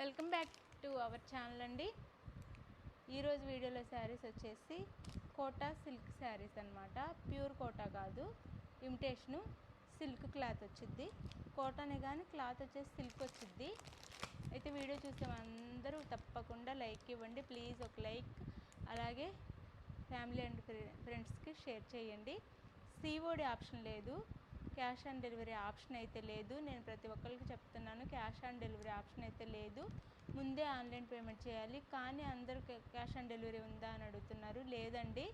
Welcome back to our channel అండి. ఈరోజు వీడియోలో శారీస్ వచ్చేసి కోటా సిల్క్ శారీస్ అనమాట. ప్యూర్ కోటా కాదు, ఇమిటేషను సిల్క్ క్లాత్ వచ్చింది. కోటానే కానీ క్లాత్ వచ్చేసి సిల్క్ వచ్చింది. అయితే వీడియో చూసే అందరూ తప్పకుండా లైక్ ఇవ్వండి ప్లీజ్, ఒక లైక్. అలాగే ఫ్యామిలీ అండ్ ఫ్రెండ్స్కి షేర్ చేయండి. సిఓడి ఆప్షన్ లేదు, క్యాష్ ఆన్ డెలివరీ ఆప్షన్ అయితే లేదు. నేను ప్రతి ఒక్కరికి చెప్తున్నాను, క్యాష్ ఆన్ డెలివరీ ఆప్షన్ అయితే లేదు. ముందే ఆన్లైన్ పేమెంట్ చేయాలి. కానీ అందరూ క్యాష్ ఆన్ డెలివరీ ఉందా అని అడుగుతున్నారు. లేదండి.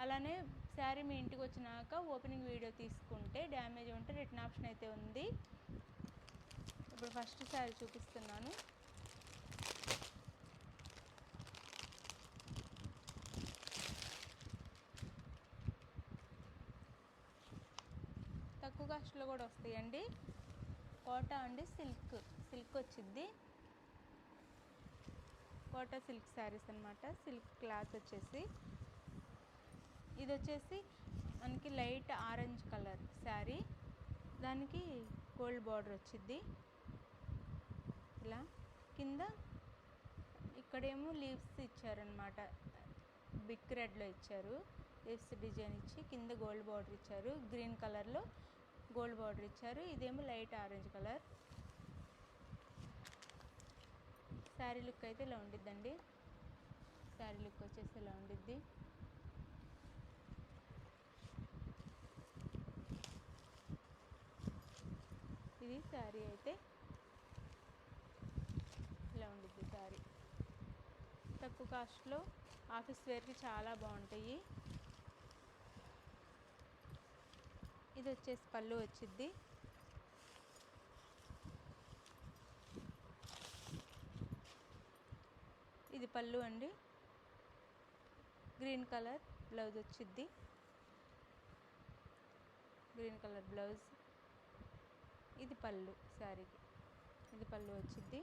అలానే శారీ మీ ఇంటికి వచ్చినాక ఓపెనింగ్ వీడియో తీసుకుంటే డ్యామేజ్ ఉంటే రిటర్న్ ఆప్షన్ అయితే ఉంది. ఇప్పుడు ఫస్ట్ శారీ చూపిస్తున్నాను. తక్కువ కాస్ట్లో కూడా వస్తాయండి. కోటా అండి, సిల్క్ వచ్చింది. కోటా సిల్క్ శారీస్ అనమాట. సిల్క్ క్లాత్ వచ్చేసి ఇది వచ్చేసి మనకి లైట్ ఆరెంజ్ కలర్ శారీ, దానికి గోల్డ్ బార్డర్ వచ్చింది. ఇలా కింద ఇక్కడేమో లీవ్స్ ఇచ్చారనమాట, బిగ్ రెడ్లో ఇచ్చారు. లీవ్స్ డిజైన్ ఇచ్చి కింద గోల్డ్ బార్డర్ ఇచ్చారు. గ్రీన్ కలర్లో గోల్డ్ బార్డర్ ఇచ్చారు. ఇదేమో light orange colour. Sari look అయితే ఇలా ఉండిద్దండి. శారీ లుక్ వచ్చేసి ఇలా ఉండిద్ది. ఇది శారీ అయితే ఇలా ఉండిద్ది. శారీ తక్కువ కాస్ట్లో ఆఫీస్ వేర్కి చాలా బాగుంటాయి. ఇది వచ్చేసి పళ్ళు వచ్చిద్ది. ఇది పళ్ళు అండి. గ్రీన్ కలర్ బ్లౌజ్ వచ్చిద్ది. Green colour blouse. ఇది పళ్ళు శారీకి, ఇది పళ్ళు వచ్చిద్ది.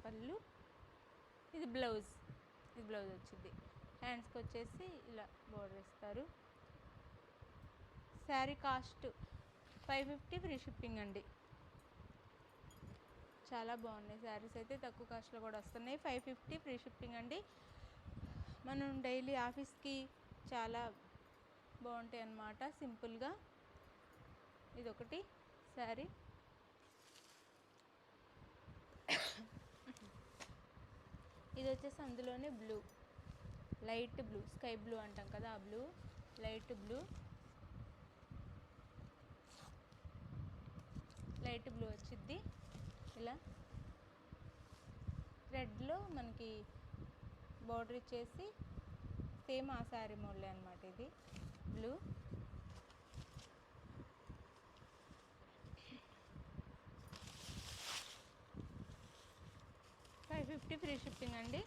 పళ్ళు. ఇది బ్లౌజ్, ఇది బ్లౌజ్ వచ్చింది. హ్యాండ్స్కి వచ్చేసి ఇలా బోర్డర్ ఇస్తారు. శారీ కాస్ట్ 550 ఫ్రీ షిప్పింగ్ అండి. చాలా బాగున్నాయి శారీస్ అయితే, తక్కువ కాస్ట్లో కూడా వస్తున్నాయి. 550 ఫ్రీ షిప్పింగ్ అండి. మనం డైలీ ఆఫీస్కి చాలా బాగుంటాయి అన్నమాట, సింపుల్గా. ఇదొకటి శారీ. ఇది వచ్చేసి అందులోనే blue, light blue, sky blue అంటాం కదా, ఆ blue, light blue. Light blue వచ్చిద్ది. ఇలా రెడ్లో మనకి బార్డర్ ఇచ్చేసి సేమ్ ఆ శారీ మోడలే అనమాట. ఇది బ్లూ. $550 ఫ్రీ షిప్పింగ్ అండి.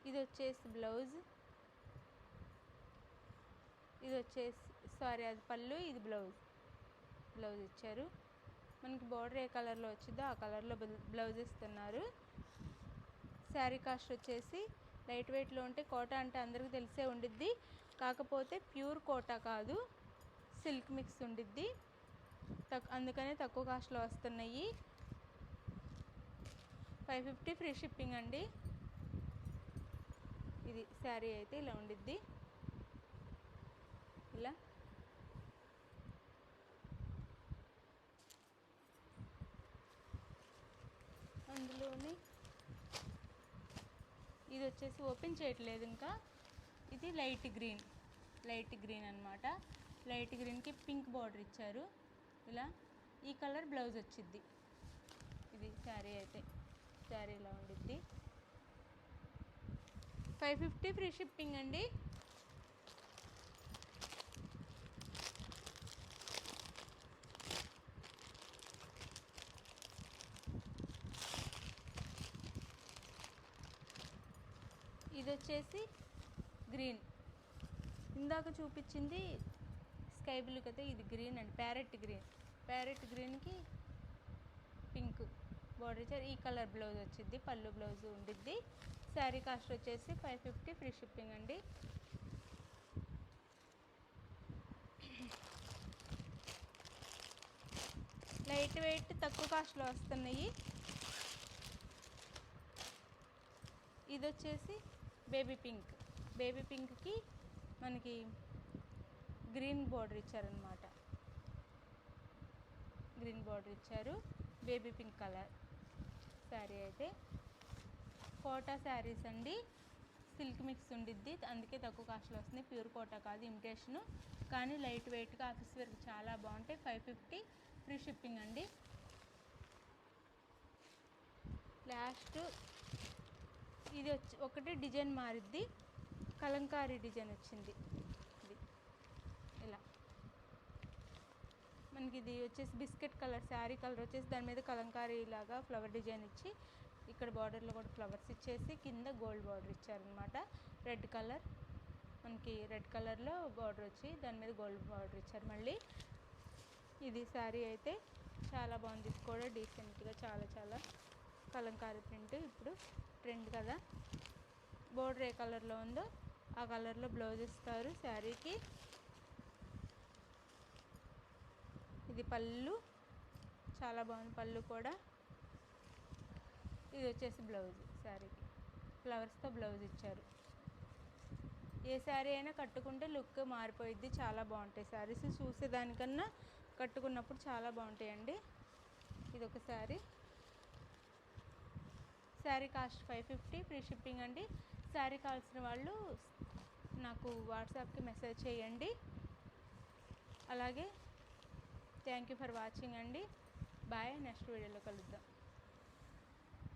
ఇది వచ్చేసి బ్లౌజ్, ఇది వచ్చేసి అది పళ్ళు, ఇది బ్లౌజ్ ఇచ్చారు. మనకి బార్డర్ ఏ కలర్లో వచ్చిందో ఆ కలర్లో బ్లౌజ్ ఇస్తున్నారు. శారీ కాస్ట్ వచ్చేసి లైట్ వెయిట్లో ఉంటే, కోటా అంటే అందరికీ తెలిసే ఉండిద్ది, కాకపోతే ప్యూర్ కోటా కాదు, సిల్క్ మిక్స్ ఉండిద్ది. అందుకనే తక్కువ కాస్ట్లో వస్తున్నాయి. 550 ఫ్రీ షిప్పింగ్ అండి. ఇది శారీ అయితే ఇలా ఉండిద్ది. ఇలా అందులోని ఇది వచ్చేసి ఓపెన్ చేయట్లేదు ఇంకా. ఇది లైట్ గ్రీన్ అనమాట. లైట్ గ్రీన్కి పింక్ బార్డర్ ఇచ్చారు. ఇలా ఈ కలర్ బ్లౌజ్ వచ్చిద్ది. ఇది శారీ అయితే, శారీ ఇలా ఉండిద్ది. 550 ఫ్రీ షిప్పింగ్ అండి. ఇది వచ్చేసి గ్రీన్, ఇందాక చూపించింది స్కై బ్లూ కదా, ఇది గ్రీన్ అండి, ప్యారెట్ గ్రీన్కి పింక్ బార్డర్ ఇచ్చారు. ఈ కలర్ బ్లౌజ్ వచ్చింది, పళ్ళు బ్లౌజ్ ఉండిద్ది. శారీ కాస్ట్ వచ్చేసి 550 ఫ్రీ షిప్పింగ్ అండి. లైట్ వెయిట్ తక్కువ కాస్ట్లో వస్తున్నాయి. ఇది వచ్చేసి బేబీ పింక్. బేబీ పింక్కి మనకి గ్రీన్ బార్డర్ ఇచ్చారనమాట. గ్రీన్ బార్డర్ ఇచ్చారు. బేబీ పింక్ కలర్ శారీ అయితే. కోటా శారీస్ అండి. సిల్క్ మిక్స్ ఉండిద్ది, అందుకే తక్కువ కాస్ట్లో వస్తుంది. ప్యూర్ కోటా కాదు, ఇమిటేషను. కానీ లైట్ వెయిట్గా ఆఫీస్ వేర్కి చాలా బాగుంటాయి. 550 ఫ్రీ షిప్పింగ్ అండి. లాస్ట్ ఇది వచ్చి ఒకటి డిజైన్ మారిద్ది, కలంకారీ డిజైన్ వచ్చింది. ఇది ఇలా మనకి ఇది వచ్చేసి బిస్కెట్ కలర్ శారీ కలర్ వచ్చేసి దాని మీద కలంకారీ లాగా ఫ్లవర్ డిజైన్ ఇచ్చి ఇక్కడ బార్డర్లో కూడా ఫ్లవర్స్ ఇచ్చేసి కింద గోల్డ్ బార్డర్ ఇచ్చారనమాట. రెడ్ కలర్ మనకి రెడ్ కలర్లో బార్డర్ వచ్చి దాని మీద గోల్డ్ బార్డర్ ఇచ్చారు. మళ్ళీ ఇది శారీ అయితే చాలా బాగుంది. ఇది కూడా డీసెంట్గా చాలా చాలా కలంకారీ ప్రింట్ ఇప్పుడు ట్రెండ్ కదా. బార్డర్ ఏ కలర్లో ఉందో ఆ కలర్లో బ్లౌజ్ ఇస్తారు శారీకి. ఇది పళ్ళు, చాలా బాగుంది పళ్ళు కూడా. ఇది వచ్చేసి బ్లౌజ్ శారీకి ఫ్లవర్స్తో బ్లౌజ్ ఇచ్చారు. ఏ శారీ అయినా కట్టుకుంటే లుక్ మారిపోయిద్ది, చాలా బాగుంటాయి శారీస్. చూసేదానికన్నా కట్టుకున్నప్పుడు చాలా బాగుంటాయండి. ఇది ఒక sari. Sari cost 550 free shipping అండి. శారీ కావాల్సిన వాళ్ళు నాకు వాట్సాప్కి మెసేజ్ చేయండి. అలాగే థ్యాంక్ యూ ఫర్ వాచింగ్ అండి. బాయ్. నెక్స్ట్ వీడియోలో కలుద్దాం.